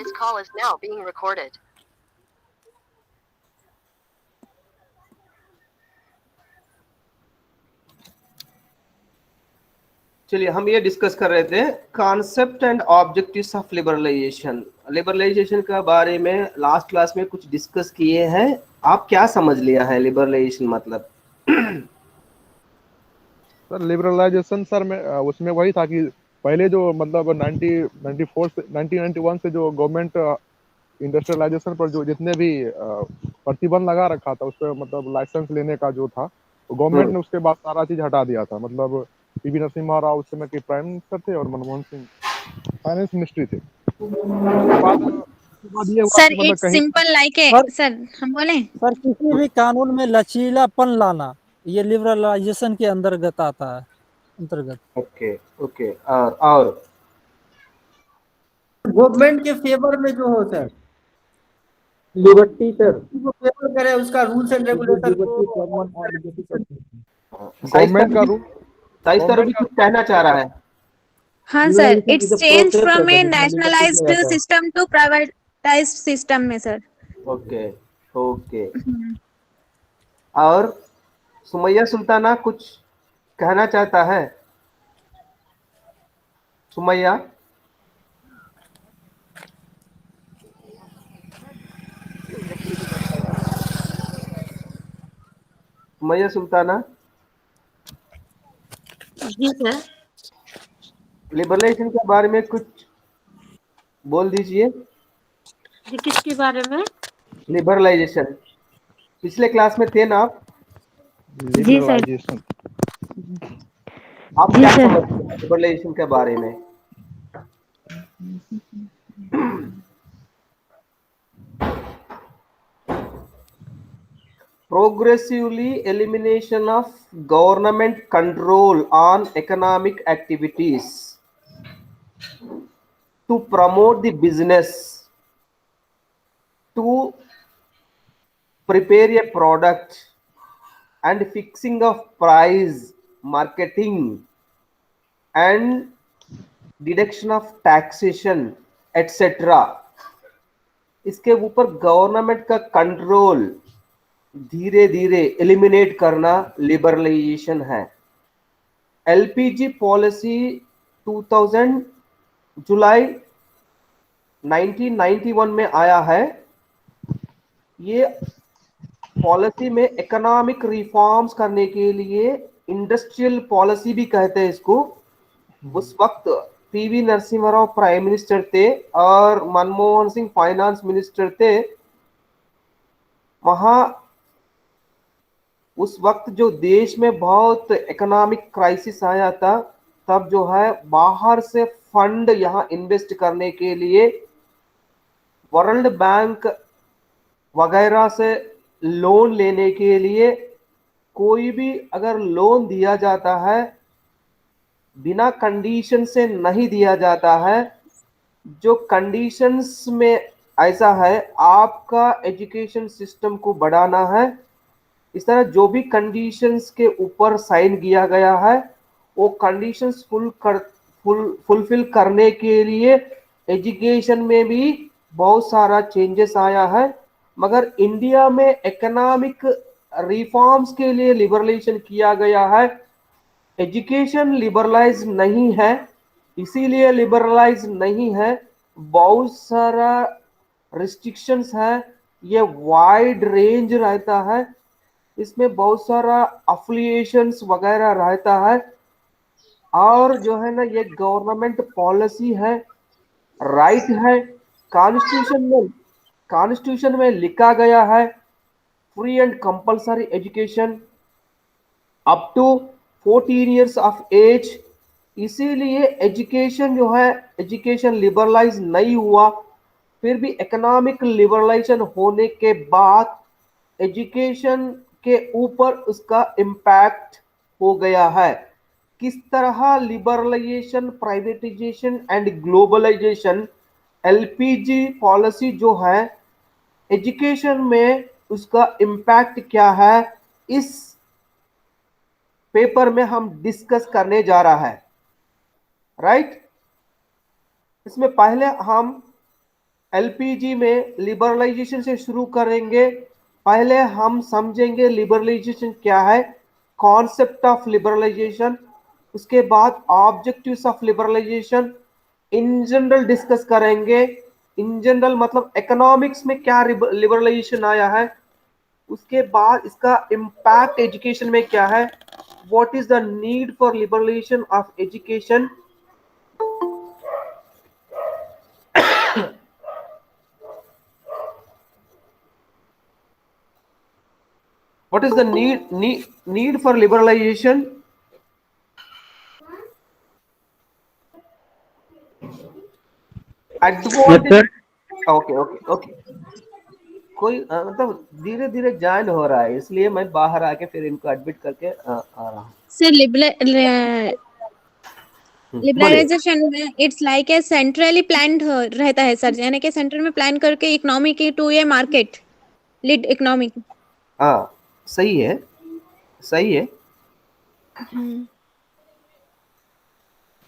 This call is now being recorded. चलिए हम ये डिस्कस कर रहे थे concept and objectives of liberalization. Liberalization के बारे में लास्ट क्लास में कुछ डिस्कस किए हैं। आप क्या समझ लिया है लिबरलाइजेशन मतलब? सर लिबरलाइजेशन सर में उसमें वही था कि पहले जो मतलब 1994 से 1991 से जो गवर्नमेंट इंडस्ट्रियलाइजेशन पर जो जितने भी प्रतिबंध लगा रखा था उस पर मतलब लाइसेंस लेने का जो था तो गवर्नमेंट ने उसके बाद सारा चीज हटा दिया था। मतलब पीवी नरसिम्हा राव उस समय के प्राइम मिनिस्टर थे और मनमोहन सिंह फाइनेंस मिनिस्ट्री थे। उसके बाद ये हुआ सर कि मतलब इट्स कहीं सिंपल लाइक ए सर हम बोले सर किसी भी कानून में लचीलापन लाना ये लिबरलाइजेशन के अंतर्गत आता है अंतर्गत। ओके ओके और गवर्नमेंट के फेवर में जो हो सर लिबर्टी सर जो फेवर करे उसका रूल्स एंड रेगुलेशन गवर्नमेंट का रूल साइज भी कुछ कहना चाह रहा है। हाँ sir it's change from a nationalized system to privatized system में सर। ओके ओके और सुमैया सुल्ताना कुछ कहना चाहता है? सुमैया सुमैया सुल्ताना जी सर। लिबरलाइजेशन के बारे में कुछ बोल दीजिए। जी किसके बारे में? लिबरलाइजेशन पिछले क्लास में थे ना आप? लिबरलाइजेशन आप क्या समझते हैं लिबरलाइजेशन के बारे में? Progressively elimination of government control on economic activities to promote the business, to prepare a product and fixing of price, marketing and deduction of taxation etc. इसके ऊपर गवर्नमेंट का कंट्रोल धीरे धीरे एलिमिनेट करना लिबरलाइजेशन है। एलपीजी पॉलिसी 2000 जुलाई 1991 में आया है। ये पॉलिसी में इकोनॉमिक रिफॉर्म्स करने के लिए इंडस्ट्रियल पॉलिसी भी कहते हैं इसको। उस वक्त PV Narasimha Rao prime minister थे और मनमोहन सिंह फाइनेंस मिनिस्टर थे। वहां उस वक्त जो देश में बहुत इकोनॉमिक क्राइसिस आया था तब जो है बाहर से फंड यहाँ इन्वेस्ट करने के लिए वर्ल्ड बैंक वगैरह से लोन लेने के लिए कोई भी अगर लोन दिया जाता है बिना कंडीशन से नहीं दिया जाता है। जो कंडीशंस में ऐसा है आपका एजुकेशन सिस्टम को बढ़ाना है, इस तरह जो भी कंडीशंस के ऊपर साइन किया गया है वो कंडीशंस फुलफिल करने के लिए एजुकेशन में भी बहुत सारा चेंजेस आया है। मगर इंडिया में इकोनॉमिक रिफॉर्म्स के लिए लिबरलाइजेशन किया गया है, एजुकेशन लिबरलाइज नहीं है। इसीलिए लिबरलाइज नहीं है, बहुत सारा रिस्ट्रिक्शंस है, ये वाइड रेंज रहता है, इसमें बहुत सारा अफिलिएशंस वगैरह रहता है। और जो है ना ये गवर्नमेंट पॉलिसी है, राइट है। कॉन्स्टिट्यूशन में लिखा गया है free and compulsory education up to 14 years of age. इसीलिए एजुकेशन जो है एजुकेशन लिबरलाइज नहीं हुआ। फिर भी इकोनॉमिक लिबरलाइजेशन होने के बाद एजुकेशन के ऊपर उसका इम्पैक्ट हो गया है। किस तरह liberalization, privatization and globalization, LPG policy जो है एजुकेशन में उसका इम्पैक्ट क्या है, इस पेपर में हम डिस्कस करने जा रहा है। राइट इसमें पहले हम एलपीजी में लिबरलाइजेशन से शुरू करेंगे। पहले हम समझेंगे लिबरलाइजेशन क्या है, कॉन्सेप्ट ऑफ लिबरलाइजेशन, उसके बाद objectives of liberalization, in general discuss करेंगे। इन जनरल मतलब इकोनॉमिक्स में क्या लिबरलाइजेशन आया है, उसके बाद इसका इम्पैक्ट एजुकेशन में क्या है, what is the need for liberalisation of education, what is the need for liberalization, advantage। Okay okay okay, कोई मतलब धीरे धीरे ज्वाइन हो रहा है, इसलिए मैं बाहर आके फिर इनको एडमिट करके आ रहा हूँ। सर बोलिए। लिबरलाइजेशन में it's like a centrally planned रहता है सर, यानी कि सेंटर में प्लान करके इकोनॉमी की to a market lead economy. हाँ सही है, सही है।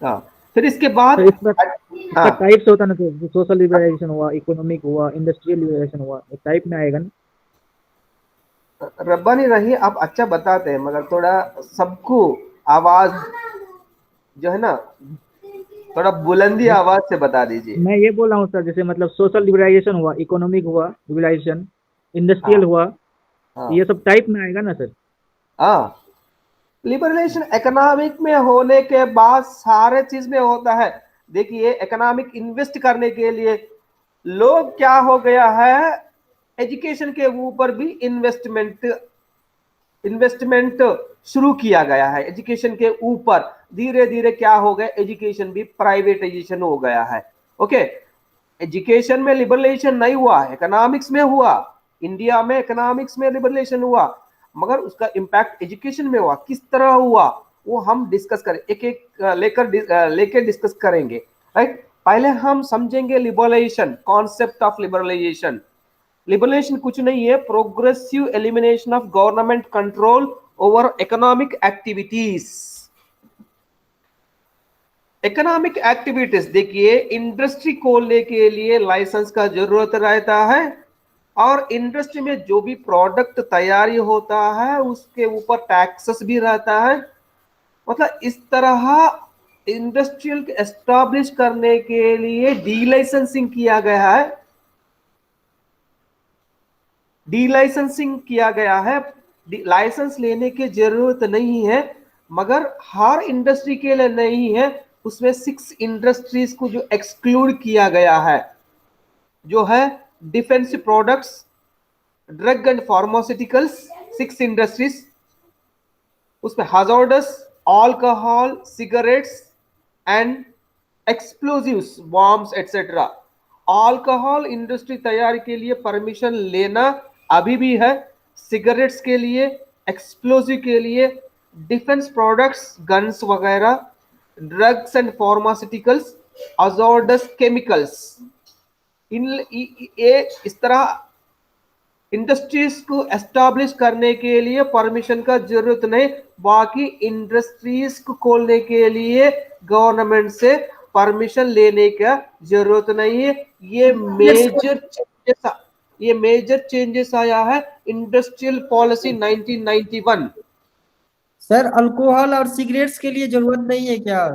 हाँ फिर इसके बाद तो इसका टाइप्स होता ना, तो सोशल लिबरलाइजेशन हुआ, इकोनॉमिक हुआ, इंडस्ट्रियल लिबरलाइजेशन हुआ, एक टाइप में आएगा ना। रब्बानी रही आप अच्छा बताते हैं, मगर थोड़ा सबको आवाज जो है ना थोड़ा बुलंदी आवाज से बता दीजिए। मैं ये बोल रहा हूँ सर, जैसे मतलब सोशल लिबरलाइजेशन हुआ, इकोनॉमिक हुआ लिबरलाइजेशन, इंडस्ट्रियल हुआ, ये सब टाइप में आएगा ना सर। हाँ लिबरलाइजेशन इकोनॉमिक में होने के बाद सारे चीज में होता है। देखिए इकोनॉमिक इन्वेस्ट करने के लिए लोग क्या हो गया है, एजुकेशन के ऊपर भी इन्वेस्टमेंट शुरू किया गया है। एजुकेशन के ऊपर धीरे धीरे क्या हो गया, एजुकेशन भी प्राइवेटाइजेशन हो गया है। ओके, एजुकेशन में लिबरलाइजेशन नहीं हुआ, इकोनॉमिक्स में हुआ। इंडिया में इकोनॉमिक्स में लिबरलाइजेशन हुआ, मगर उसका इंपैक्ट एजुकेशन में हुआ। किस तरह हुआ वो हम डिस्कस करें, एक एक लेकर डिस्कस करेंगे। राइट, पहले हम समझेंगे liberalization, concept of liberalization. Liberalization कुछ नहीं है, progressive elimination of government control over economic activities. Economic activities देखिए, इंडस्ट्री खोलने के लिए लाइसेंस का जरूरत रहता है, और इंडस्ट्री में जो भी प्रोडक्ट तैयारी होता है उसके ऊपर टैक्सेस भी रहता है। मतलब इस तरह इंडस्ट्रियल एस्टैब्लिश करने के लिए डी लाइसेंसिंग किया गया है, डी लाइसेंसिंग किया गया है। लाइसेंस लेने की जरूरत नहीं है, मगर हर इंडस्ट्री के लिए नहीं है। उसमें 6 इंडस्ट्रीज को जो एक्सक्लूड किया गया है, जो है defence products, drug and pharmaceuticals, 6 industries. उसमें hazardous, alcohol, cigarettes and explosives, bombs etcetera. Alcohol industry तैयारी के लिए परमिशन लेना अभी भी है, सिगरेट्स के लिए, एक्सप्लोजिव के लिए, डिफेंस प्रोडक्ट्स, गन्स वगैरह, drugs and pharmaceuticals, hazardous chemicals. ये इस तरह इंडस्ट्रीज को एस्टैब्लिश करने के लिए परमिशन का जरूरत नहीं। बाकी इंडस्ट्रीज को खोलने के लिए गवर्नमेंट से परमिशन लेने का जरूरत नहीं है। ये मेजर चेंजेस आया है इंडस्ट्रियल पॉलिसी 1991। सर अल्कोहल और सिगरेट्स के लिए जरूरत नहीं है क्या?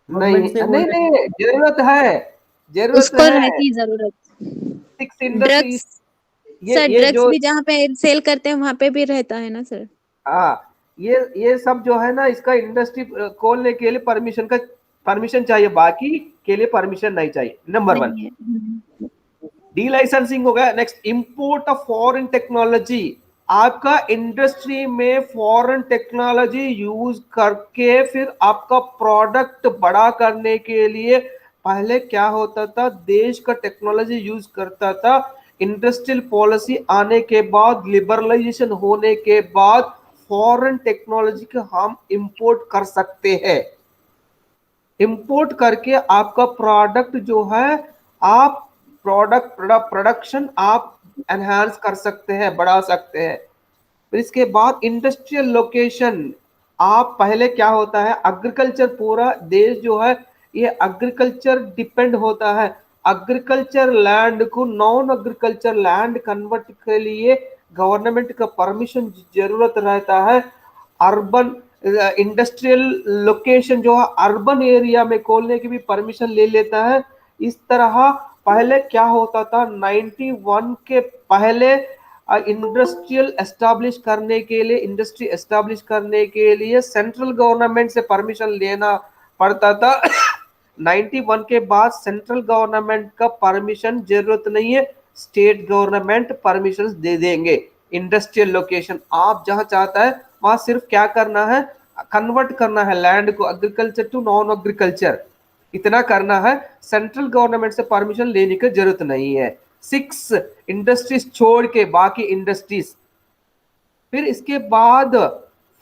नहीं नहीं नहीं, जरूरत है, जरूरत उसको है। रहती जरूरत। 6 इंडस्ट्रीज, सर ड्रग्स भी जहाँ पे सेल करते हैं वहां पे भी रहता है ना सर। हाँ, ये सब जो है ना, इसका इंडस्ट्री खोलने के लिए परमिशन चाहिए, बाकी के लिए परमिशन नहीं चाहिए। नंबर 1 डी लाइसेंसिंग हो गया। Next, import of foreign technology. आपका इंडस्ट्री में फॉरेन टेक्नोलॉजी यूज करके फिर आपका प्रोडक्ट बड़ा करने के लिए पहले क्या होता था, देश का टेक्नोलॉजी यूज करता था। इंडस्ट्रियल पॉलिसी आने के बाद, लिबरलाइजेशन होने के बाद फॉरेन टेक्नोलॉजी को हम इंपोर्ट कर सकते हैं। इंपोर्ट करके आपका प्रोडक्ट जो है, आप प्रोडक्शन आप एनहांस कर सकते हैं, बढ़ा सकते हैं। फिर इसके बाद इंडस्ट्रियल लोकेशन। आप पहले क्या होता है, एग्रीकल्चर, पूरा देश जो है ये एग्रीकल्चर डिपेंड होता है। एग्रीकल्चर लैंड को नॉन एग्रीकल्चर लैंड कन्वर्ट के लिए गवर्नमेंट का परमिशन जरूरत रहता है। अर्बन इंडस्ट्रियल लोकेशन जो है अर्बन एरिया में खोलने की भी परमिशन ले लेता है। इस तरह पहले क्या होता था, 91 के पहले इंडस्ट्रियल एस्टैब्लिश करने के लिए, इंडस्ट्री एस्टैब्लिश करने के लिए सेंट्रल गवर्नमेंट से परमिशन लेना पड़ता था। 91 के बाद सेंट्रल गवर्नमेंट का परमिशन जरूरत नहीं है, स्टेट गवर्नमेंट परमिशन दे देंगे। इंडस्ट्रियल लोकेशन आप जहां चाहता है वहां सिर्फ क्या करना है, कन्वर्ट करना है लैंड को एग्रीकल्चर टू नॉन एग्रीकल्चर, इतना करना है। सेंट्रल गवर्नमेंट से परमिशन लेने की जरूरत नहीं है। 6 इंडस्ट्रीज छोड़ के बाकी इंडस्ट्रीज। फिर इसके बाद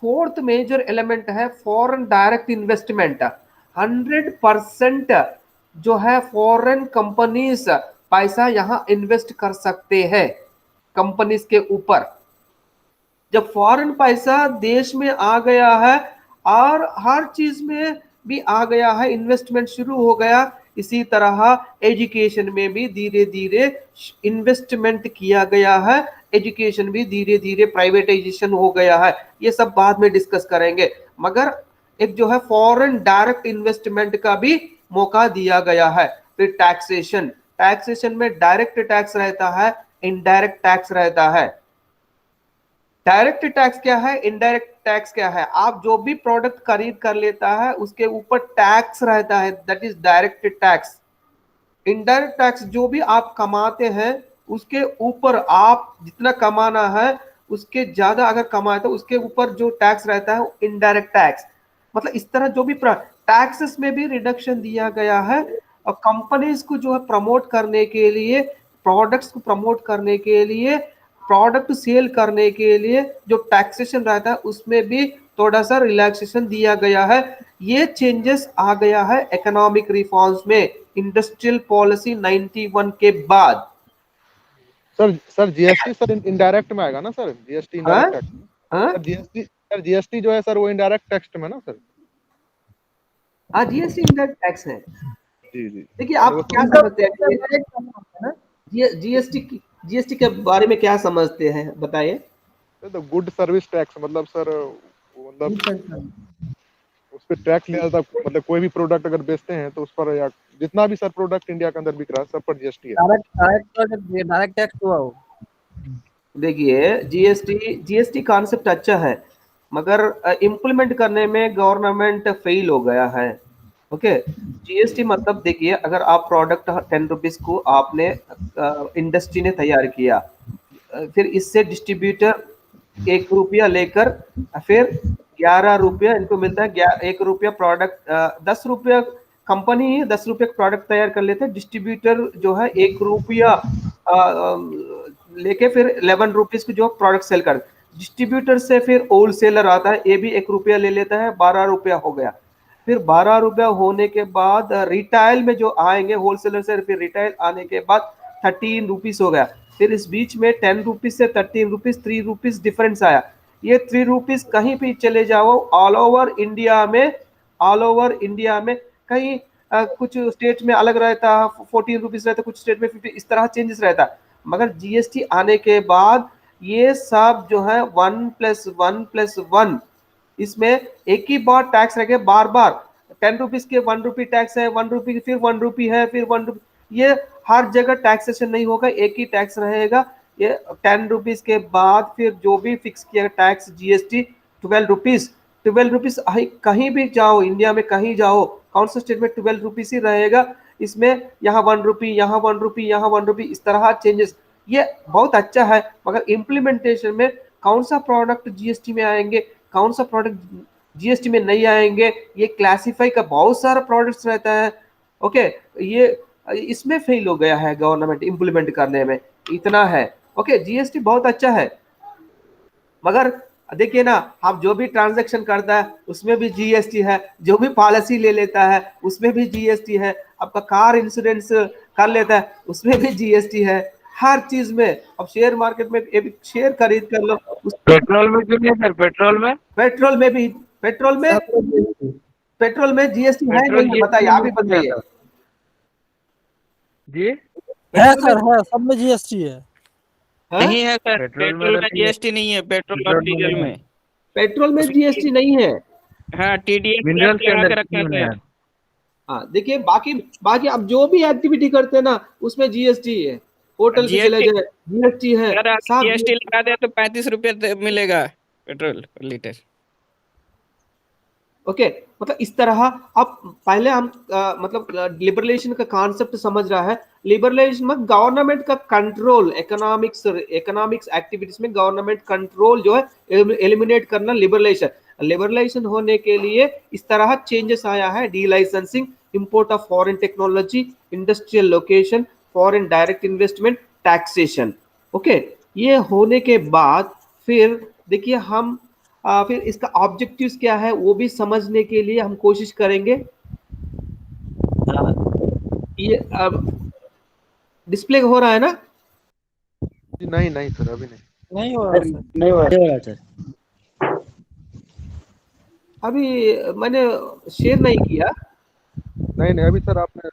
4th मेजर एलिमेंट है फॉरेन डायरेक्ट इन्वेस्टमेंट। 100% जो है फॉरेन कंपनीज पैसा यहां इन्वेस्ट कर सकते हैं कंपनीज के ऊपर। जब फॉरेन पैसा देश में आ गया है और हर चीज में भी आ गया है, इन्वेस्टमेंट शुरू हो गया। इसी तरह एजुकेशन में भी धीरे धीरे इन्वेस्टमेंट किया गया है, एजुकेशन भी धीरे धीरे प्राइवेटाइजेशन हो गया है। ये सब बाद में डिस्कस करेंगे, मगर एक जो है फॉरेन डायरेक्ट इन्वेस्टमेंट का भी मौका दिया गया है। फिर टैक्सेशन, टैक्सेशन में डायरेक्ट टैक्स रहता है, इनडायरेक्ट टैक्स रहता है। डायरेक्ट टैक्स क्या है, इनडायरेक्ट टैक्स क्या है? आप जो भी प्रोडक्ट खरीद कर लेता है उसके ऊपर टैक्स रहता है, that is direct tax. Indirect tax जो भी आप कमाते हैं उसके ऊपर, आप जितना कमाना है उसके ज्यादा अगर कमाए तो उसके ऊपर जो टैक्स रहता है इनडायरेक्ट टैक्स। मतलब इस तरह जो भी टैक्सेस में भी रिडक्शन दिया गया है। और कंपनीज को जो है प्रमोट करने के लिए, प्रोडक्ट्स को प्रमोट करने के लिए, प्रोडक्ट सेल करने के लिए जो टैक्सेशन रहता है उसमें भी थोड़ा सा रिलैक्सेशन दिया गया है। ये चेंजेस आ गया है इकोनॉमिक रिफॉर्म्स में इंडस्ट्रियल पॉलिसी 91 के बाद। सर जीएसटी सर इनडायरेक्ट में आएगा ना सर? GST indirect tax. हाँ जीएसटी जो है सर वो इनडायरेक्ट टैक्स में ना सर? हाँ जीएसटी इनडायरेक्ट टैक्स है। जी जी। देखिए आप क्या समझते हैं जीएसटी के बारे में, क्या समझते हैं बताइए। तो गुड सर्विस टैक्स मतलब सर मतलब उस पर टैक्स लिया जाता है। मतलब कोई भी प्रोडक्ट अगर बेचते हैं तो उस पर, या जितना भी सर प्रोडक्ट इंडिया के अंदर बिक रहा है सब पर जीएसटी है। डायरेक्ट टैक्स हुआ हो। देखिए जीएसटी कॉन्सेप्ट अच्छा है, मगर इम्प्लीमेंट करने में गवर्नमेंट फेल हो गया है। ओके, जीएसटी मतलब देखिए, अगर आप प्रोडक्ट 10 रुपीज को आपने इंडस्ट्री ने तैयार किया, फिर इससे डिस्ट्रीब्यूटर 1 रुपया लेकर फिर 11 रुपया इनको मिलता है। 1 रुपया प्रोडक्ट, 10 रुपया कंपनी 10 रुपये प्रोडक्ट तैयार कर लेते हैं। डिस्ट्रीब्यूटर जो है 1 रुपया लेके फिर 11 रुपीज को जो प्रोडक्ट सेल कर, डिस्ट्रीब्यूटर से फिर होल सेलर आता है, ये भी 1 रुपया ले लेता है, 12 रुपया हो गया। फिर 12 रुपया होने के बाद रिटेल में जो आएंगे होलसेलर से, फिर रिटेल आने के बाद 13 रुपीज हो गया। फिर इस बीच में 10 रुपीज से 13 रुपीज, 3 रुपीज डिफरेंस आया। ये 3 रुपीज कहीं भी चले जाओ ऑल ओवर इंडिया में कहीं कुछ स्टेट में अलग रहता है, 14 रुपीज रहता है, कुछ स्टेट में 50, इस तरह चेंजेस रहता है। मगर जीएसटी आने के बाद ये सब जो है 1+1+1, इसमें एक ही बार टैक्स रखे, बार बार 10 रुपीज के 1 रुपी टैक्स है, 1 रुपी फिर 1 रुपी है, फिर 1 रुपी, ये हर जगह टैक्सेशन नहीं होगा, एक ही टैक्स रहेगा। ये 10 रुपीज के बाद फिर जो भी फिक्स किया टैक्स जीएसटी 12 रुपीज कहीं भी जाओ इंडिया में, कहीं जाओ, कौन सा स्टेट में 12 रुपीज ही रहेगा। इसमें यहाँ 1 रुपी, यहाँ 1 रुपी, यहाँ 1 रुपी, इस तरह चेंजेस। ये बहुत अच्छा है, मगर इम्प्लीमेंटेशन में कौन सा प्रोडक्ट जीएसटी में आएंगे, कौन सा प्रोडक्ट जीएसटी में नहीं आएंगे, ये क्लासिफाई का बहुत सारा प्रोडक्ट्स रहता है। ओके, ये इसमें फेल हो गया है गवर्नमेंट इम्प्लीमेंट करने में, इतना है। ओके, जीएसटी बहुत अच्छा है, मगर देखिए ना, आप जो भी ट्रांजैक्शन करता है उसमें भी जीएसटी है, जो भी पॉलिसी ले लेता है उसमें भी जीएसटी है, आपका कार इंश्योरेंस कर लेता है उसमें भी जीएसटी है, हर चीज में। अब शेयर मार्केट में एक शेयर खरीद कर लो, पेट्रोल में क्यों नहीं सर? पेट्रोल में भी पेट्रोल में जीएसटी है नहीं? बताइए, आप ही बताइए। जी है सर, है, सब में जीएसटी है। हाँ? नहीं है सर, पेट्रोल में पेट्रोल में नहीं है। जीएसटी नहीं है, पेट्रोल और पेट्रोल में डीजल नहीं है। में। पेट्रोल में उसमें जीएसटी नहीं है। हाँ, टीडीएस मिनरल्स के लगा अंदर के रखा है क्यों नहीं सर। है? हाँ, देखिए बाकी बाकी आप जो भी एक्टिविटी करते हैं ना उसमें जीएसटी है। होटल पे चले जीएसटी जाए जीएसटी है, सर, आप सब जीएसटी लगा दे तो 35 रुपये मिलेगा पेट्रोल पर लीटर। ओके। मतलब इस तरह अब पहले हम मतलब लिबरलेशन का कॉन्सेप्ट समझ रहा है। लिबरलेशन में गवर्नमेंट का कंट्रोल, इकोनॉमिक्स एक्टिविटीज में गवर्नमेंट कंट्रोल जो है एलिमिनेट करना लिबरलेशन। लिबरलेशन होने के लिए इस तरह चेंजेस आया है। D licensing, import of foreign technology, industrial location, foreign direct investment, taxation. Okay, ये होने के बाद फिर देखिए हम फिर इसका ऑब्जेक्टिव्स क्या है वो भी समझने के लिए हम कोशिश करेंगे। ये अब डिस्प्ले हो रहा है ना? जी नहीं नहीं सर, अभी नहीं। नहीं हो रहा सर। नहीं हो रहा सर। अभी मैंने शेयर नहीं किया। नहीं नहीं, अभी सर आपने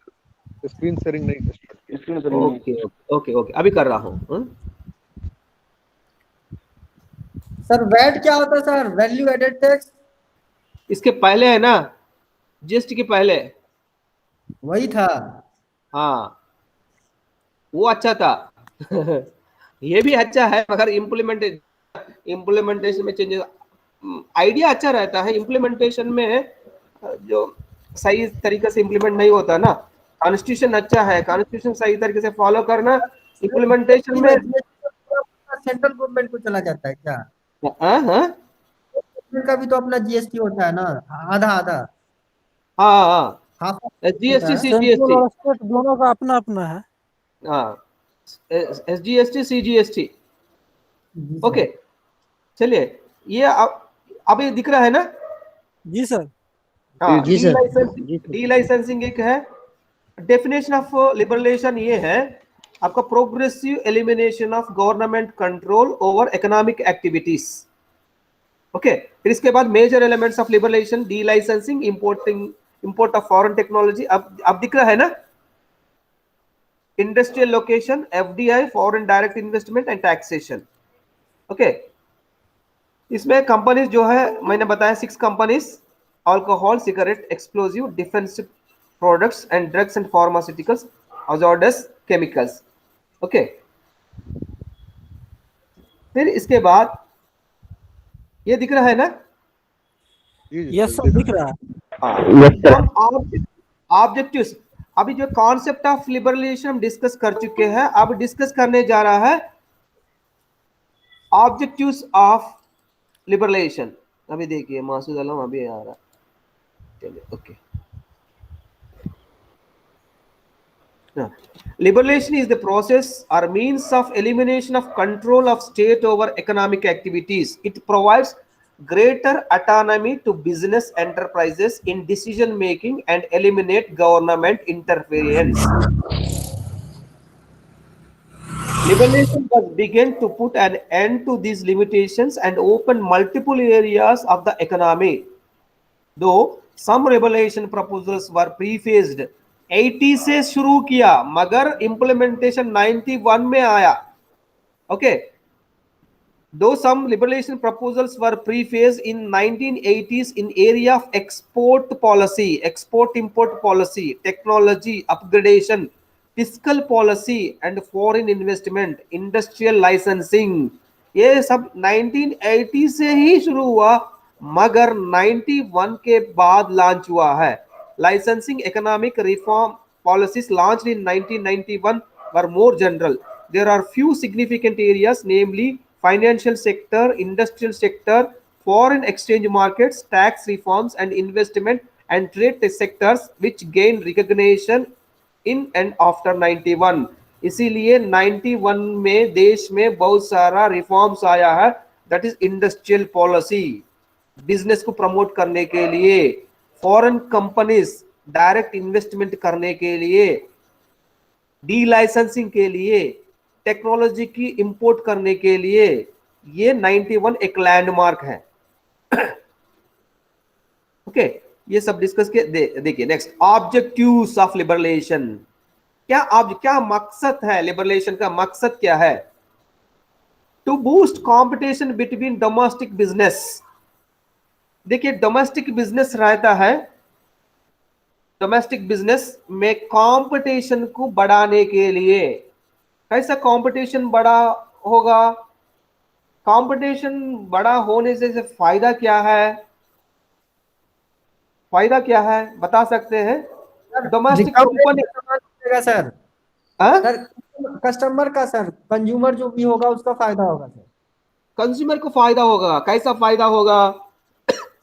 स्क्रीन शेयरिंग नहीं स्टार्ट किया। ओके ओके ओके, अभी कर रहा हूँ। सर वैट क्या होता है सर? Value added tax. इसके पहले है ना, जीएसटी के पहले। वही था। हाँ, वो अच्छा था। ये भी अच्छा है मगर इम्प्लीमेंटेशन में चेंजेस। आइडिया अच्छा रहता है, इम्प्लीमेंटेशन में जो सही तरीके से इम्प्लीमेंट नहीं होता ना। कॉन्स्टिट्यूशन अच्छा है, कॉन्स्टिट्यूशन सही तरीके से फॉलो करना, इम्प्लीमेंटेशन में सेंट्रल गवर्नमेंट को चला जाता है क्या? हाँ हाँ का भी तो अपना जीएसटी होता है ना, आधा आधा। हाँ हाँ, हाफ जीएसटी सेंट्रल सीजीएसटी। और स्टेट दोनों का अपना अपना है। हाँ, एसजीएसटी सीजीएसटी। ओके, चलिए ये अभी दिख रहा है ना? जी सर। हाँ, जी सर। डी लाइसेंसिंग एक है। डेफिनेशन ऑफ लिबरलेशन ये है आपका, progressive elimination of government control over economic activities. Okay, फिर इसके बाद major elements of liberalization, delicensing, import of foreign technology. अब दिख रहा है ना? Industrial location, FDI, foreign direct investment and taxation. Okay, इसमें कंपनीज जो है मैंने बताया 6 companies: alcohol, cigarette, explosive, defence products and drugs and pharmaceuticals, hazardous chemicals. Okay, फिर इसके बाद ये दिख रहा है ना? जी जी यस सर, दिख रहा है। हम ऑब्जेक्टिव्स, अभी जो कॉन्सेप्ट ऑफ लिबरलेशन हम डिस्कस कर चुके हैं, अब डिस्कस करने जा रहा है ऑब्जेक्टिव्स ऑफ लिबरलेशन। अभी देखिए मासूद आलम अभी आ रहा, चलिए okay. Liberalization is the process or means of elimination of control of state over economic activities. It provides greater autonomy to business enterprises in decision making and eliminate government interference. Liberalization was began to put an end to these limitations and open multiple areas of the economy. Though some liberalization proposals were prefaced, 80 से शुरू किया मगर implementation 91 में आया। Okay, though some liberalization proposals were prefaced in 1980s in area of export policy, export import policy, technology upgradation, fiscal policy and foreign investment, industrial licensing, ये सब 1980 से ही शुरू हुआ मगर 91 के बाद लॉन्च हुआ है। Licensing economic reform policies launched in 1991 were more general. There are few significant areas, namely financial sector, industrial sector, foreign exchange markets, tax reforms and investment and trade sectors which gained recognition in and after 91. इसीलिए 91 में देश में बहुत सारा reforms आया है, that is industrial policy, business को promote करने के लिए, फॉरेन कंपनीज डायरेक्ट इन्वेस्टमेंट करने के लिए, डी लाइसेंसिंग के लिए, टेक्नोलॉजी की इंपोर्ट करने के लिए। ये 91 एक लैंडमार्क है। ओके, ये सब डिस्कस के देखिए। Next, objectives of liberalization. क्या मकसद है लिबरलाइजेशन का? मकसद क्या है? To boost competition between domestic business. देखिए डोमेस्टिक बिजनेस रहता है, डोमेस्टिक बिजनेस में कंपटीशन को बढ़ाने के लिए। कैसा कंपटीशन बड़ा होगा? कंपटीशन बड़ा होने से फायदा क्या है? फायदा क्या है बता सकते हैं? Domestic company sir sir customer का, सर कंज्यूमर जो भी होगा उसका फायदा होगा सर। कंज्यूमर को फायदा होगा। कैसा फायदा होगा?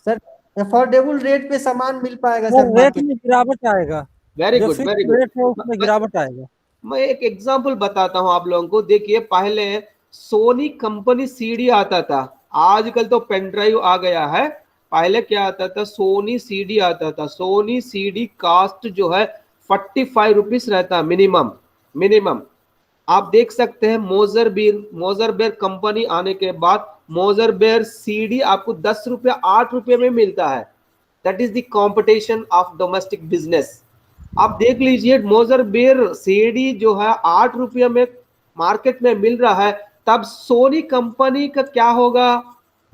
सर अफोर्डेबल रेट पे सामान मिल पाएगा सर सर रेट मार्केट। में गिरावट आएगा, वेरी जो good, very fix good. Rate है उसमें गिरावट आएगा। मैं एक एग्जांपल बताता हूं आप लोगों को। देखिए पहले सोनी कंपनी सीडी आता था, आजकल तो पेन ड्राइव आ गया है। पहले क्या आता था? सोनी सीडी आता था। सोनी सीडी कास्ट जो है 45 रुपीज रहता मिनिमम, मिनिमम। आप देख सकते हैं मोजरबेर कंपनी आने के बाद मोजरबेर सीडी आपको 10 रुपया 8 रुपये में मिलता है। That is the competition of domestic business. आप देख लीजिए मोजरबेर सीडी जो है 8 रुपये में मार्केट में मिल रहा है, तब सोनी कंपनी का क्या होगा?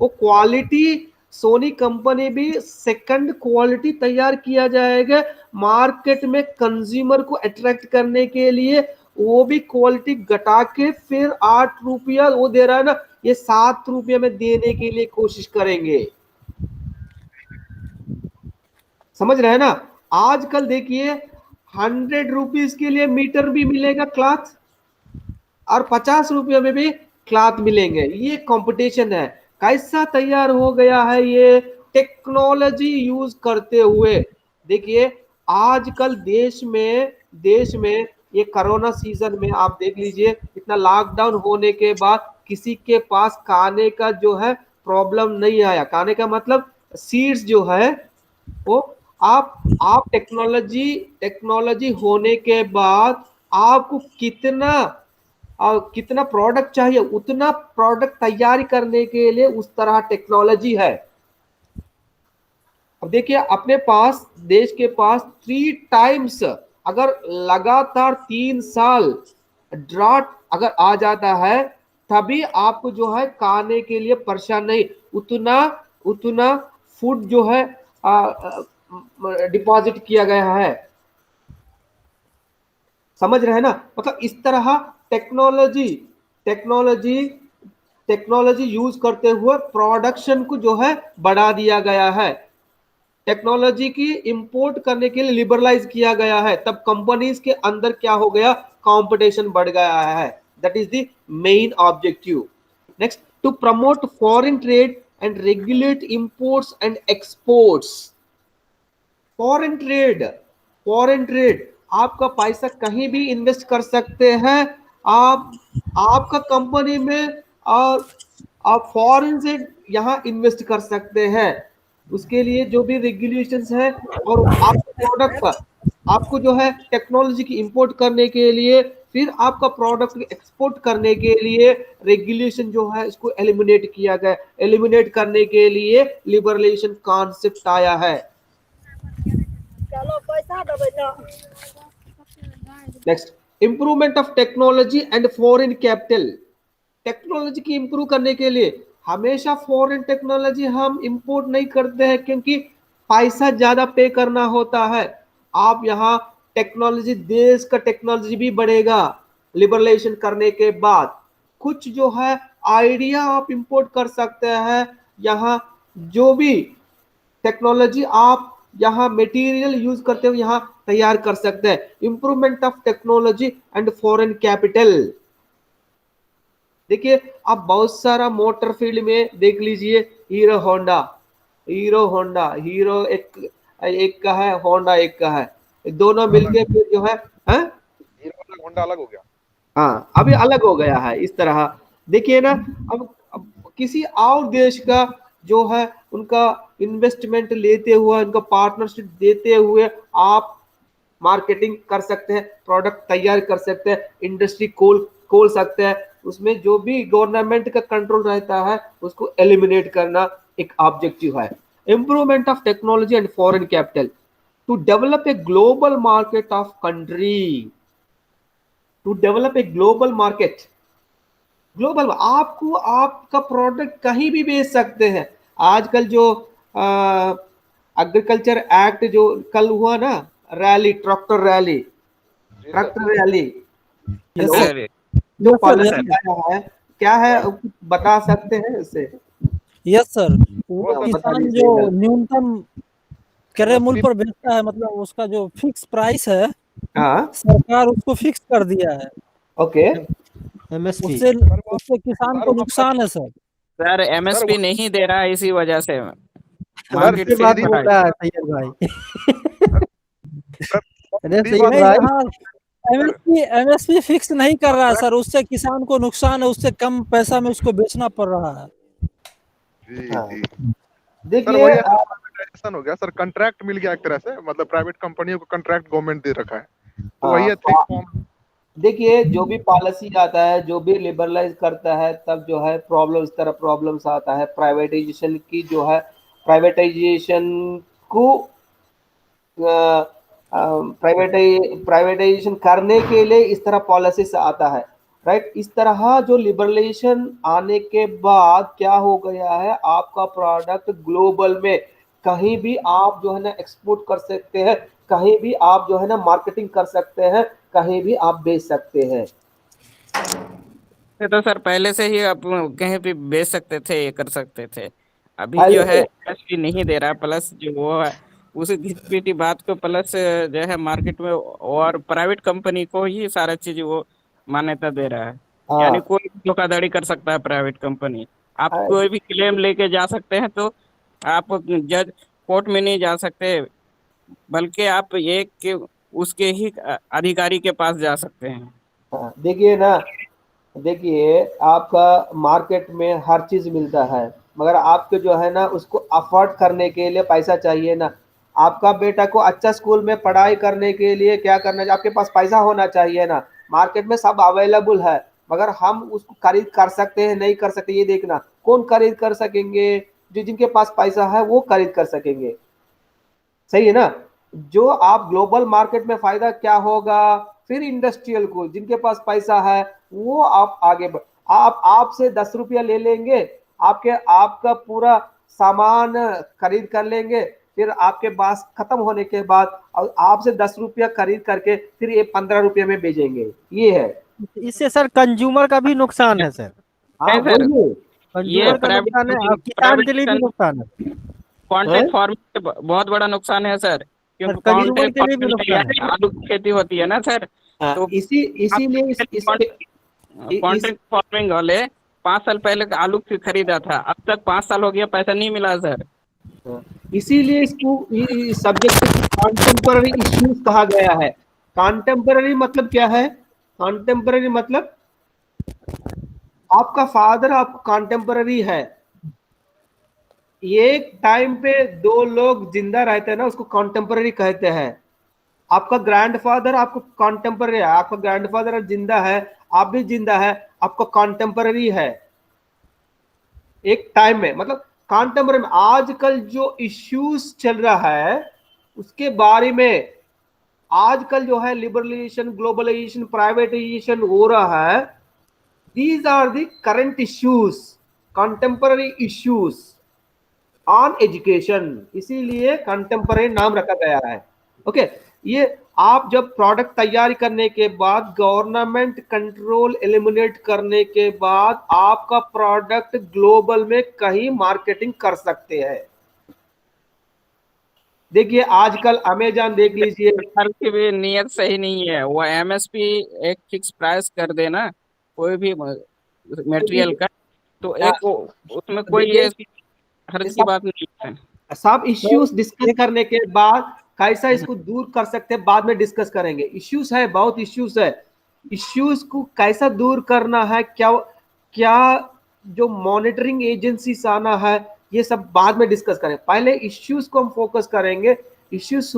वो क्वालिटी, सोनी कंपनी भी सेकंड क्वालिटी तैयार किया जाएगा मार्केट में कंज्यूमर को अट्रैक्ट करने के लिए। वो भी क्वालिटी घटा के फिर 8 रुपया वो दे रहा है ना, ये 7 रुपये में देने के लिए कोशिश करेंगे। समझ रहे हैं ना? आजकल देखिए 100 रुपीज के लिए मीटर भी मिलेगा क्लॉथ, और 50 रुपये में भी क्लॉथ मिलेंगे। ये कंपटीशन है। कैसा तैयार हो गया है? ये टेक्नोलॉजी यूज करते हुए। देखिए आजकल देश में ये कोरोना सीजन में आप देख लीजिए, इतना लॉकडाउन होने के बाद किसी के पास खाने का जो है प्रॉब्लम नहीं आया। खाने का मतलब सीड्स जो है वो आप टेक्नोलॉजी होने के बाद आपको कितना प्रोडक्ट चाहिए, उतना प्रोडक्ट तैयार करने के लिए उस तरह टेक्नोलॉजी है। अब देखिए अपने पास, देश के पास 3 टाइम्स, अगर लगातार 3 साल ड्राट अगर आ जाता है, तभी आपको जो है खाने के लिए परेशान नहीं, उतना फूड जो है डिपॉजिट किया गया है। समझ रहे हैं ना? मतलब इस तरह टेक्नोलॉजी यूज करते हुए प्रोडक्शन को जो है बढ़ा दिया गया है। टेक्नोलॉजी की इंपोर्ट करने के लिए लिबरलाइज किया गया है, तब कंपनीज के अंदर क्या हो गया? कंपटीशन बढ़ गया है। That is the main objective. Next, to promote foreign trade and regulate imports and exports. Foreign trade, आपका पैसा कहीं भी इन्वेस्ट कर सकते हैं आपका कंपनी में, और आप फॉरेन से यहाँ इन्वेस्ट कर सकते हैं। उसके लिए जो भी रेगुलेशंस है, और आपका प्रोडक्ट, आपको जो है टेक्नोलॉजी की इंपोर्ट करने के लिए, फिर आपका प्रोडक्ट एक्सपोर्ट करने के लिए रेगुलेशन जो है इसको एलिमिनेट किया गया। एलिमिनेट करने के लिए लिबरलाइजेशन कॉन्सेप्ट आया है। Next, improvement of technology and foreign capital. Technology की इंप्रूव करने के लिए हमेशा फॉरेन टेक्नोलॉजी हम इंपोर्ट नहीं करते हैं, क्योंकि पैसा ज्यादा पे करना होता है। आप यहाँ टेक्नोलॉजी, देश का टेक्नोलॉजी भी बढ़ेगा लिबरलाइजेशन करने के बाद। कुछ जो है आइडिया आप इंपोर्ट कर सकते हैं। यहाँ जो भी टेक्नोलॉजी आप यहाँ मटेरियल यूज करते हुए यहाँ तैयार कर सकते हैं। Improvement of technology and foreign capital. देखिए आप बहुत सारा मोटर फील्ड में देख लीजिए, हीरो एक का है, होंडा एक का है, दोनों मिलके फिर जो है हीरो अलग, होंडा अलग हो गया। हाँ अभी अलग हो गया है। इस तरह देखिए ना, अब किसी और देश का जो है उनका इन्वेस्टमेंट लेते हुए, उनका पार्टनरशिप देते हुए आप मार्केटिंग कर सकते हैं, प्रोडक्ट तैयार कर सकते हैं, इंडस्ट्री खोल सकते हैं। उसमें जो भी गवर्नमेंट का कंट्रोल रहता है उसको एलिमिनेट करना एक ऑब्जेक्टिव है। Improvement of technology and foreign capital to develop a global market of country. To develop a global market. Global, आपको आपका प्रोडक्ट कहीं भी बेच सकते हैं। आजकल जो एग्रीकल्चर एक्ट जो कल हुआ ना, rally, tractor rally, yes hello, sir, अरे जो यस सर, पॉलिसी आया है क्या है, बता सकते हैं इससे? Yes sir. वो वो बता किसान दीजिए जो इधर। न्यूनतम क्रय मूल्य पर बेचता है, मतलब उसका जो फिक्स प्राइस है, हाँ, सरकार उसको फिक्स कर दिया है। ओके। एमएसपी। उससे उससे किसान को नुकसान है सर। सर सर एमएसपी नहीं दे रहा है, इसी वजह से सर मार्केट ये बात फिक्स बोल प्राइस। रहा है तैयब भाई। सर अरे सीधी तैयब बात नहीं, भाई, यहाँ एमएसपी फिक्स नहीं कर रहा है सर, उससे किसान को नुकसान है, उससे कम पैसा में उसको बेचना पड़ रहा है। जी हाँ, जी सर, देखिए वही है सर, प्राइवेटाइजेशन हो गया सर, कॉन्ट्रैक्ट मिल गया एक तरह से, मतलब प्राइवेट कंपनियों को कॉन्ट्रैक्ट गवर्नमेंट दे रखा है, तो वही है थिक फॉर्म। देखिए जो भी पॉलिसी आता है, जो भी लिबरलाइज करता है, तब जो है प्रॉब्लम, इस तरह प्रॉब्लम्स आता है। प्राइवेटाइजेशन की जो है, प्राइवेटाइजेशन को प्राइवेटाइजेशन करने के लिए इस तरह पॉलिसीज आता है, राइट। इस तरह जो लिबरलाइजेशन आने के बाद क्या हो गया है, आपका प्रोडक्ट ग्लोबल में कहीं भी आप जो है ना एक्सपोर्ट कर सकते हैं, कहीं भी आप जो है ना मार्केटिंग कर सकते हैं, कहीं भी आप बेच सकते हैं। ये तो सर पहले से ही आप कहीं भी बेच सकते थे, ये कर सकते थे। अभी पहले जो है से एमएसपी नहीं दे रहा, प्लस जो वो है उसी घिसपीटी बात को, प्लस जो है मार्केट में और प्राइवेट कंपनी को ही सारा चीज वो मान्यता दे रहा है। यानी हाँ, कोई भी धोखाधड़ी कर सकता है प्राइवेट कंपनी। आप हाँ, कोई भी क्लेम लेके जा सकते हैं, तो आप जज कोर्ट में नहीं जा सकते, बल्कि आप एक के उसके ही अधिकारी के पास जा सकते हैं। हाँ। देखिए ना, देखिए आपका मार्केट में हर चीज मिलता है, मगर आपको जो है ना उसको अफोर्ड करने के लिए पैसा चाहिए ना। आपका बेटा को अच्छा स्कूल में पढ़ाई करने के लिए क्या करना चाहिए, आपके पास पैसा होना चाहिए ना। मार्केट में सब अवेलेबल है, मगर हम उसको खरीद कर सकते हैं नहीं कर सकते, ये देखना। कौन खरीद कर सकेंगे? जो जिनके पास पैसा है वो खरीद कर सकेंगे, सही है ना। जो आप ग्लोबल मार्केट में फायदा क्या होगा, फिर इंडस्ट्रियल को, जिनके पास पैसा है वो आप आगे बढ़, आप आपसे 10 रुपया ले लेंगे, आपके आपका पूरा सामान खरीद कर लेंगे, फिर आपके पास खत्म होने के बाद और आपसे 10 रुपया खरीद करके फिर ये 15 रुपये में बेचेंगे, ये है। इससे सर कंज्यूमर का भी नुकसान है सर, हाँ, है सर, बोलिए। ये कंज्यूमर का नुकसान है और किसान के लिए भी प्राइवेटाइजेशन नुकसान है। कॉन्ट्रैक्ट फार्मिंग से बहुत बड़ा नुकसान है सर, सर क्योंकि कंज्यूमर कॉन्ट्रैक्ट के लिए भी फार्मिंग में नुकसान है। यानी आलू की खेती होती है ना सर। हाँ, तो इसीलिए इस कॉन्ट्रैक्ट फार्मिंग वाले 5 साल पहले आलू खरीदा था, अब तक 5 साल हो गया, पैसा नहीं मिला सर। इसीलिए इसको सब्जेक्ट को कॉन्टेम्पररी इश्यूज कहा गया है। कॉन्टेम्पररी मतलब क्या है? कॉन्टेम्पररी मतलब आपका फादर आपका कॉन्टेम्पररी है, एक टाइम पे दो लोग जिंदा रहते हैं ना, उसको कॉन्टेम्पररी कहते हैं। आपका ग्रैंडफादर आपको कॉन्टेम्पररी है, आपका ग्रैंडफादर जिंदा है, आप भी जिंदा है, आपका कॉन्टेम्पररी है एक टाइम में। मतलब कॉन्टेम्पररी में आजकल जो इश्यूज चल रहा है उसके बारे में, आजकल जो है लिबरलाइजेशन, ग्लोबलाइजेशन, प्राइवेटाइजेशन हो रहा है, these are the current issues, contemporary issues on education, इसीलिए कंटेम्पररी नाम रखा गया है। ओके, ये आप जब प्रोडक्ट तैयारी करने के बाद, गवर्नमेंट कंट्रोल एलिमिनेट करने के बाद, आपका प्रोडक्ट ग्लोबल में कहीं मार्केटिंग कर सकते हैं। देखिए आजकल अमेजॉन देख लीजिए। सरकार की भी नियत सही नहीं है, वो एमएसपी एक फिक्स प्राइस कर देना कोई भी मटेरियल का, तो एक उसमें कोई देखिए ये हर्ज की बात नहीं है। सब सर इश्यूज डिस्कस एक करने के बाद कैसा इसको दूर कर सकते हैं बाद में डिस्कस करेंगे। इश्यूज है, बहुत इश्यूज है, इश्यूज को कैसा दूर करना है, क्या क्या जो मॉनिटरिंग एजेंसीज आना है, ये सब बाद में डिस्कस करें। पहले इश्यूज को हम फोकस करेंगे। इश्यूज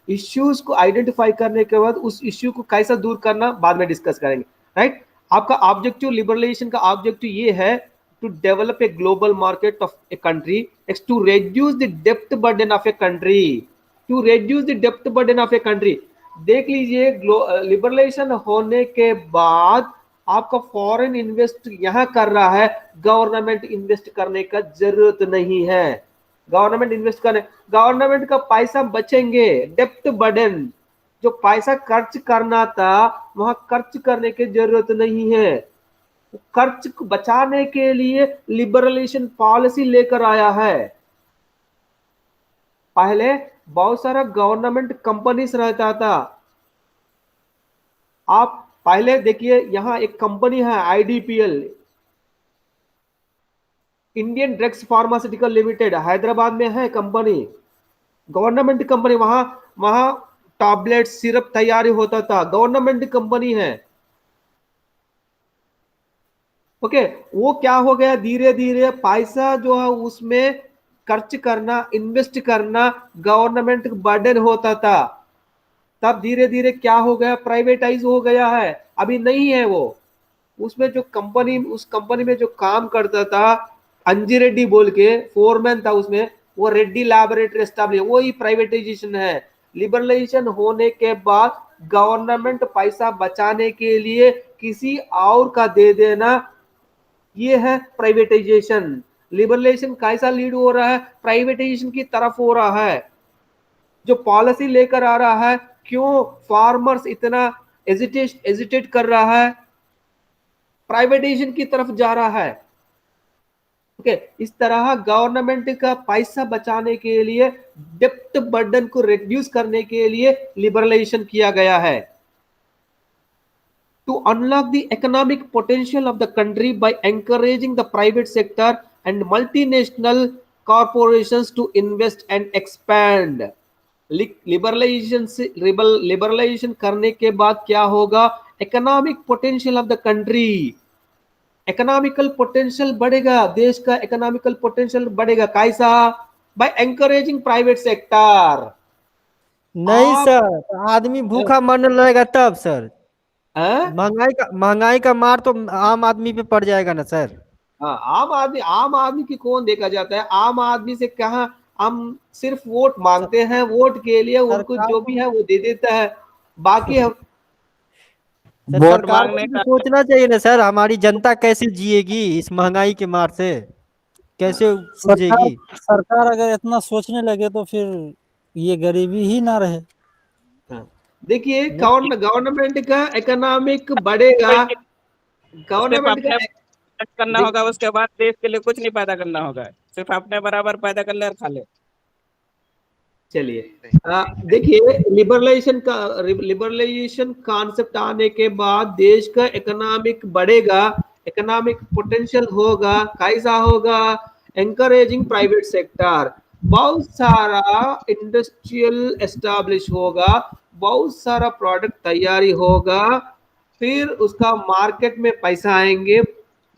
इश्यूज को आइडेंटिफाई करने के बाद उस इश्यू को कैसा दूर करना बाद में डिस्कस करेंगे, राइट। आपका ऑब्जेक्टिव, लिबरलाइजेशन का ऑब्जेक्टिव ये है to develop a global market of a country, it's to reduce the debt burden of a country, to reduce the debt burden of a country। देख लीजिए लिबरलाइजेशन होने के बाद आपका फॉरेन इन्वेस्ट यहां कर रहा है, गवर्नमेंट इन्वेस्ट करने का जरूरत नहीं है। गवर्नमेंट का पैसा बचेंगे, डेप्ट बर्डन, जो पैसा खर्च करना था वहां खर्च करने की जरूरत नहीं है। खर्च बचाने के लिए लिबरलाइजेशन पॉलिसी लेकर आया है। पहले बहुत सारा गवर्नमेंट कंपनीज रहता था। आप पहले देखिए, यहां एक कंपनी है IDPL, Indian drugs pharmaceutical limited, Hyderabad में है कंपनी, गवर्नमेंट कंपनी। वहां वहां टैबलेट सिरप तैयारी होता था, गवर्नमेंट कंपनी है। ओके, वो क्या हो गया, धीरे धीरे पैसा जो है उसमें खर्च करना, इन्वेस्ट करना गवर्नमेंट बर्डन होता था। तब धीरे धीरे क्या हो गया, प्राइवेटाइज हो गया है। अभी नहीं है वो। उसमें जो कंपनी, उस कंपनी में जो काम करता था अंजी रेड्डी बोल के फोरमैन था उसमें, वो रेड्डी लैबोरेटरी एस्टैब्लिश, वो ही प्राइवेटाइजेशन है। लिबरलाइजेशन होने के बाद गवर्नमेंट पैसा बचाने के लिए किसी और का दे देना, ये है प्राइवेटाइजेशन। लिबरलाइजेशन कैसा लीड हो रहा है, प्राइवेटाइजेशन की तरफ हो रहा है। जो पॉलिसी लेकर आ रहा है, क्यों फार्मर्स इतना एजिटेट कर रहा है, प्राइवेटाइजेशन की तरफ जा रहा है। ओके, इस तरह गवर्नमेंट का पैसा बचाने के लिए, डेप्ट बर्डन को रिड्यूस करने के लिए लिबरलाइजेशन किया गया है। To unlock the economic potential of the country by encouraging the private sector and multinational corporations to invest and expand. Liberalization करने के बाद क्या होगा, economic potential of the country, economical potential बढ़ेगा, देश का इकोनॉमिकल पोटेंशियल बढ़ेगा। कैसा, बाय एंकरेजिंग प्राइवेट सेक्टर। नहीं सर, आदमी भूखा मरने लगेगा तब सर। महंगाई का मार तो आम आदमी पे पड़ जाएगा ना सर। हाँ, आम आदमी की कौन देखा जाता है। आम आदमी से कहा, हम सिर्फ वोट मांगते हैं, वोट के लिए उनको जो भी है वो दे देता है, बाकी हम सरकार को भी सोचना चाहिए ना सर, हमारी जनता कैसे जिएगी इस महंगाई के मार से, कैसे सूझेगी। सरकार अगर इतना सोचने लगे तो फिर ये गरीबी ही ना रहे। देखिए, गवर्नमेंट का इकोनॉमिक बढ़ेगा, गवर्नमेंट का करना होगा, उसके बाद देश के लिए कुछ नहीं पैदा करना होगा, सिर्फ अपने बराबर पैदा कर ले और खा ले। चलिए, देखिए, लिबरलाइजेशन कॉन्सेप्ट आने के बाद देश का इकोनॉमिक बढ़ेगा, इकोनॉमिक पोटेंशियल होगा। कैसा होगा, एंकरेजिंग प्राइवेट सेक्टर, बहुत सारा इंडस्ट्रियल एस्टैब्लिश होगा, बहुत सारा प्रोडक्ट तैयारी होगा, फिर उसका मार्केट में पैसा आएंगे।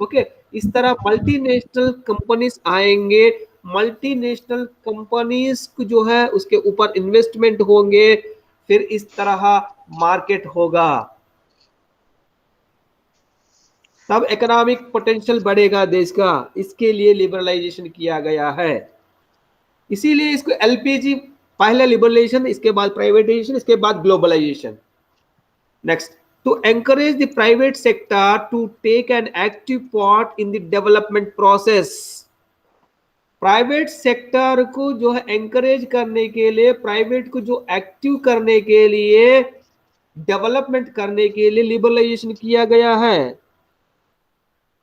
ओके, इस तरह मल्टीनेशनल कंपनीज आएंगे, मल्टीनेशनल कंपनीज को जो है उसके ऊपर इन्वेस्टमेंट होंगे, फिर इस तरह मार्केट होगा, तब इकोनॉमिक पोटेंशियल बढ़ेगा देश का। इसके लिए लिबरलाइजेशन किया गया है। इसीलिए इसको LPG, पहले लिबरलाइजेशन, इसके बाद प्राइवेटाइजेशन, इसके बाद globalization. Next, to encourage the private sector to take an active part in the development process. Private sector को जो है एंकरेज करने के लिए, प्राइवेट को जो एक्टिव करने के लिए, डेवलपमेंट करने के लिए लिबरलाइजेशन किया गया है।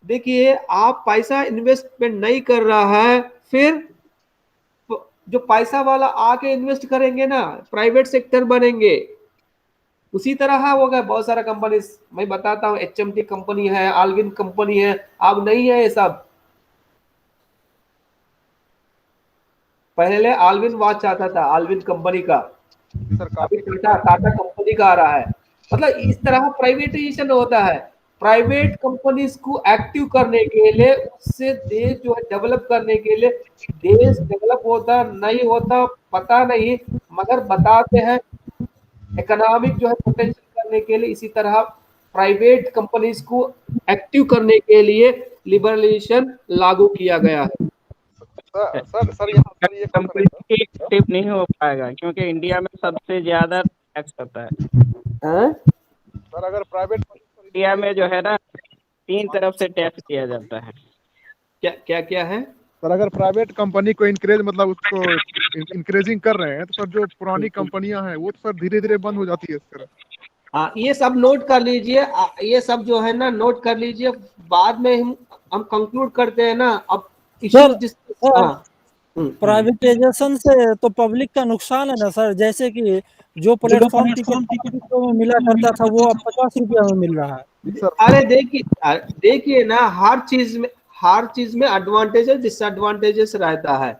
देखिए, आप पैसा इन्वेस्टमेंट नहीं कर रहा है, फिर जो पैसा वाला आके इन्वेस्ट करेंगे ना, प्राइवेट सेक्टर बनेंगे। उसी तरह हो गया बहुत सारा कंपनी, मैं बताता हूँ, HMT कंपनी है, आल्विन कंपनी है, अब नहीं है ये सब। पहले आल्विन वॉच आता था, आल्विन कंपनी का, अभी टाटा कंपनी का आ रहा है। मतलब इस तरह प्राइवेटाइजेशन होता है। प्राइवेट कंपनीज को एक्टिव करने के लिए, उससे देश जो है डेवलप करने के लिए, देश डेवलप होता नहीं होता पता नहीं, मगर बताते हैं इकोनॉमिक जो है पोटेंशियल करने के लिए, इसी तरह प्राइवेट कंपनीज को एक्टिव करने के लिए लिबरलाइजेशन लागू किया गया है। सर यहाँ ये कंपनी एक्टिव नहीं हो पाएगा, क्योंकि इंडिया में सबसे ज्यादा टैक्स होता है। हैं? सर अगर प्राइवेट इंडिया में जो है ना 3 तरफ से टैक्स दिया जाता है। क्या क्या क्या है? सर अगर प्राइवेट कंपनी को इंकरेज मतलब उसको इंकरेजिंग कर रहे हैं तो सर जो पुरानी कंपनियां हैं वो तो सर धीरे धीरे बंद हो जाती है सर। हाँ, ये सब नोट कर लीजिए। ये सब जो है ना नोट कर लीजिए, बाद में हम कंक्लूड करते हैं ना। अब सर, इश्यूज सर, प्राइवेटाइजेशन से तो पब्लिक का नुकसान है ना सर। जैसे कि जो प्लेटफॉर्म टिकट में मिला करता था वो अब 50 रुपया में मिल रहा है। अरे देखिए ना, हर चीज में एडवांटेजेस डिसएडवांटेजेस रहता है,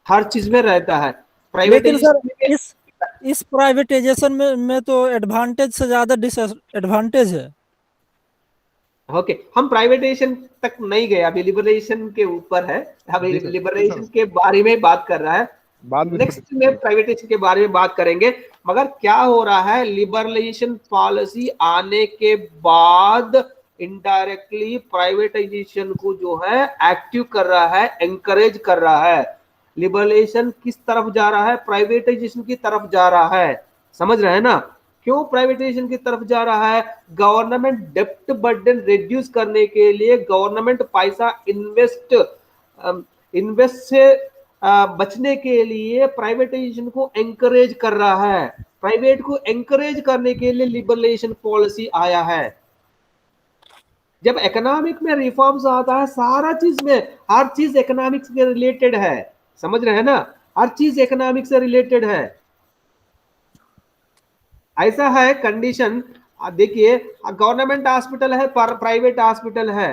हर चीज में रहता है। लेकिन सर प्राइवेटाइजेशन इस प्राइवेटाइजेशन में तो एडवांटेज से ज्यादा डिसएडवांटेज है। ओके, हम प्राइवेटाइजेशन तक नहीं गए, अभी लिबरेशन के ऊपर है। अभी लिबरेशन के बारे में बात कर रहा है, नेक्स्ट में प्राइवेटाइजेशन के बारे में बात करेंगे। मगर क्या हो रहा है, लिबरलाइजेशन पॉलिसी आने के बाद इनडायरेक्टली प्राइवेटाइजेशन को जो है एक्टिव कर रहा है, एनकरेज कर रहा है। लिबरलाइजेशन किस तरफ जा रहा है? प्राइवेटाइजेशन की तरफ जा रहा है। समझ रहे हैं ना? क्यों प्राइवेटाइजेशन की तरफ जा रहा है? गवर्नमेंट डेप्ट बर्डन रिड्यूस करने के लिए गवर्नमेंट पैसा इन्वेस्ट से बचने के लिए प्राइवेटाइजेशन को एनकरेज कर रहा है। प्राइवेट को एनकरेज करने के लिए लिबरलाइजेशन पॉलिसी आया है। जब इकोनॉमिक में रिफॉर्म्स आता है, सारा चीज में, हर चीज इकोनॉमिक्स के रिलेटेड है। समझ रहे हैं ना? हर चीज इकोनॉमिक्स से रिलेटेड है। ऐसा है कंडीशन। देखिए, गवर्नमेंट हॉस्पिटल है, प्राइवेट हॉस्पिटल है।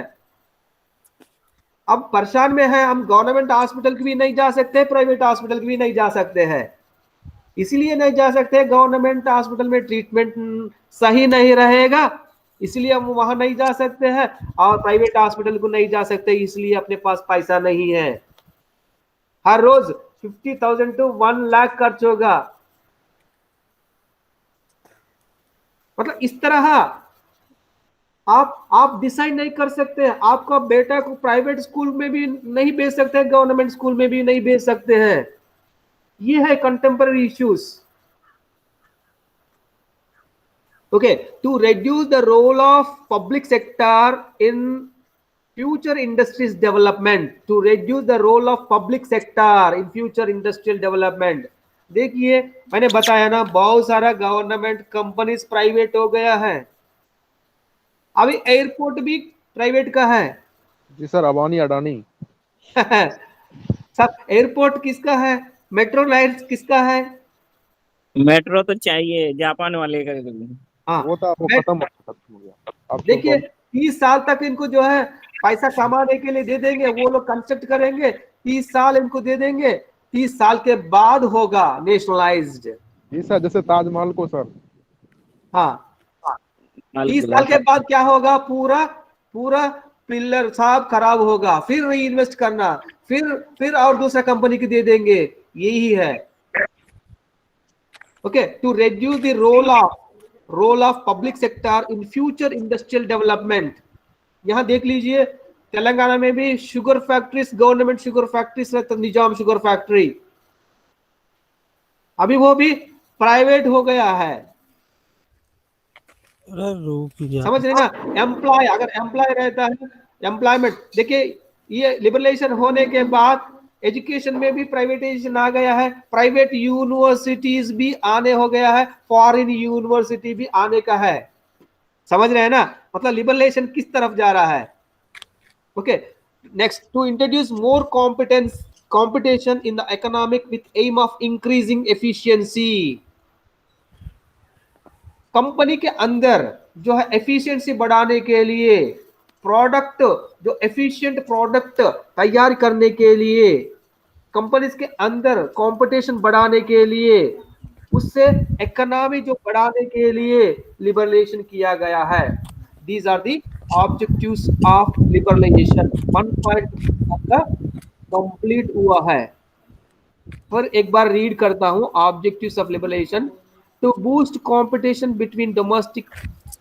अब परेशान में है, हम गवर्नमेंट हॉस्पिटल की भी नहीं जा सकते, प्राइवेट हॉस्पिटल की भी नहीं जा सकते हैं। इसलिए नहीं जा सकते, गवर्नमेंट हॉस्पिटल में ट्रीटमेंट सही नहीं रहेगा, इसलिए हम वहां नहीं जा सकते हैं। और प्राइवेट हॉस्पिटल को नहीं जा सकते, इसलिए अपने पास पैसा नहीं है। हर रोज 50,000 to 1 लाख खर्च होगा। मतलब इस तरह आप डिसाइड नहीं कर सकते। आपका बेटा को प्राइवेट स्कूल में भी नहीं भेज सकते, गवर्नमेंट स्कूल में भी नहीं भेज सकते हैं। ये है contemporary issues. Okay, to reduce the role of public sector in future industries development, to reduce the role of public sector in future industrial development. देखिए, मैंने बताया ना, बहुत सारा गवर्नमेंट कंपनीज प्राइवेट हो गया है। अभी एयरपोर्ट भी प्राइवेट का है। जी सर, अबानी अडानी। सब एयरपोर्ट किसका है? मेट्रो लाइन्स किसका है? मेट्रो तो चाहिए, जापान वाले का। हाँ, वो तो खत्म हो गया। अब देखिए 30 साल तक इनको जो है पैसा कमाने के लिए दे देंगे, वो लोग कंस्ट्रक्ट करेंगे, 30 साल इनको दे देंगे, 30 साल के बाद होगा नेशनलाइज्ड। जी सर, जैसे ताजमहल को सर। हाँ, 30 साल के बाद क्या होगा? पूरा पिलर साहब खराब होगा, फिर री इन्वेस्ट करना, फिर और दूसरा कंपनी की दे देंगे। यही है। Okay, to reduce the role of public sector in future industrial development. यहां देख लीजिए, तेलंगाना में भी sugar factories, government sugar factories, Nizam sugar factory, अभी वो भी प्राइवेट हो गया है। समझ रहे ना? एम्प्लॉय, अगर एम्प्लॉय रहता है, एम्प्लॉयमेंट, देखिए ये लिबरलाइजेशन होने के बाद एजुकेशन में भी प्राइवेटाइजेशन आ गया है। प्राइवेट यूनिवर्सिटीज भी आने हो गया है, फॉरेन यूनिवर्सिटी भी आने का है। समझ रहे हैं ना? मतलब लिबरलाइजेशन किस तरफ जा रहा है। Okay, next, to introduce more competition in the economic with aim of increasing efficiency। Company के अंदर जो है एफिशिएंसी बढ़ाने के लिए, प्रोडक्ट, जो एफिशिएंट प्रोडक्ट तैयार करने के लिए, कंपनीज के अंदर कंपटीशन बढ़ाने के लिए, उससे इकोनॉमी जो बढ़ाने के लिए लिबरलाइजेशन किया गया है। These are the objectives of liberalisation. 1 point complete हुआ है। फिर एक बार रीड करता हूं, objectives of liberalisation: to boost competition between domestic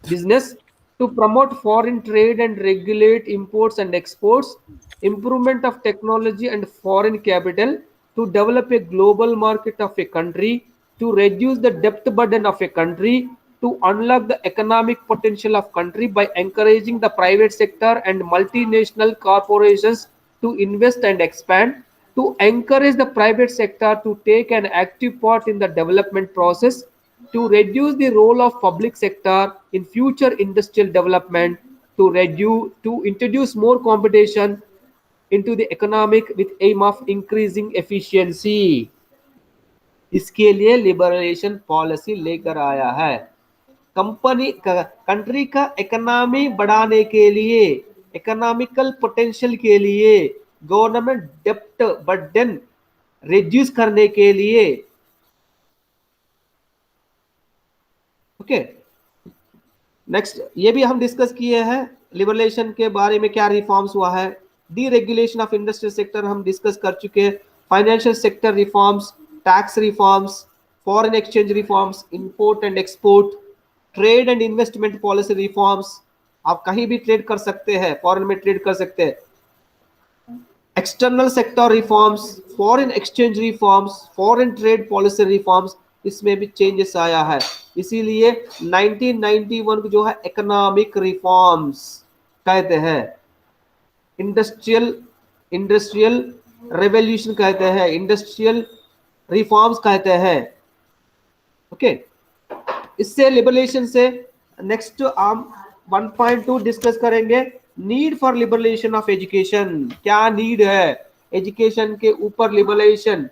business, to promote foreign trade and regulate imports and exports, improvement of technology and foreign capital, to develop a global market of a country, to reduce the debt burden of a country, to unlock the economic potential of country by encouraging the private sector and multinational corporations to invest and expand, to encourage the private sector to take an active part in the development process, to reduce the role of public sector in future industrial development, to introduce more competition into the economic with aim of increasing efficiency. इसके लिए liberalisation policy लेकर आया है। Country का economy बढ़ाने के लिए, economical potential के लिए, गवर्नमेंट डेप्ट बर्डन रिड्यूस करने के लिए। ओके, नेक्स्ट ये भी हम डिस्कस किए हैं लिबरलाइजेशन के बारे में, क्या रिफॉर्म्स हुआ है। डीरेगुलेशन ऑफ इंडस्ट्रियल सेक्टर हम डिस्कस कर चुके हैं। Financial sector reforms, tax reforms, foreign exchange reforms, import and export, trade and investment policy reforms, आप कहीं भी ट्रेड कर सकते हैं, फॉरेन में ट्रेड कर सकते हैं। External sector reforms, foreign exchange reforms, foreign trade policy reforms, इसमें भी चेंजेस आया है। इसीलिए 1991 को जो है इकोनॉमिक रिफॉर्म्स कहते हैं, इंडस्ट्रियल रेवोल्यूशन कहते हैं, इंडस्ट्रियल रिफॉर्म्स कहते हैं। ओके, इससे लिबरलाइजेशन से नेक्स्ट हम 1.2 डिस्कस करेंगे, need for liberalisation of education. क्या नीड है एजुकेशन के ऊपर, लिबरलाइजेशन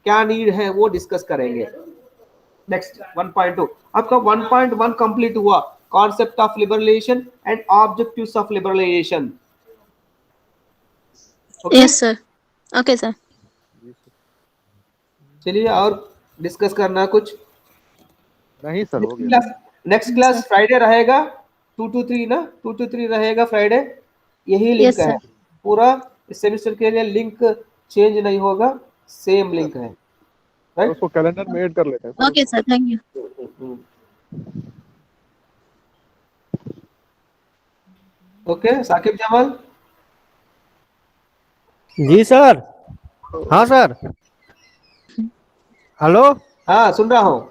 क्या नीड है वो डिस्कस करेंगे। नेक्स्ट 1.2 आपका 1.1 कंप्लीट हुआ, concept of liberalisation and objectives of liberalisation. Yes sir, okay sir. चलिए और डिस्कस करना कुछ? नहीं सर, हो गया। नेक्स्ट क्लास फ्राइडे रहेगा 2 to 3 ना, 2 to 3 रहेगा फ्राइडे। यही लिंक है पूरा इस सेमेस्टर के लिए, लिंक चेंज नहीं होगा, सेम लिंक है, राइट? उसको कैलेंडर में ऐड कर लेते हैं। Okay sir, thank you. Okay, Saqib Jamal. जी सर। हाँ सर, हेलो। हाँ सुन रहा हूँ।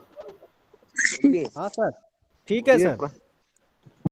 हाँ सर, ठीक है सर।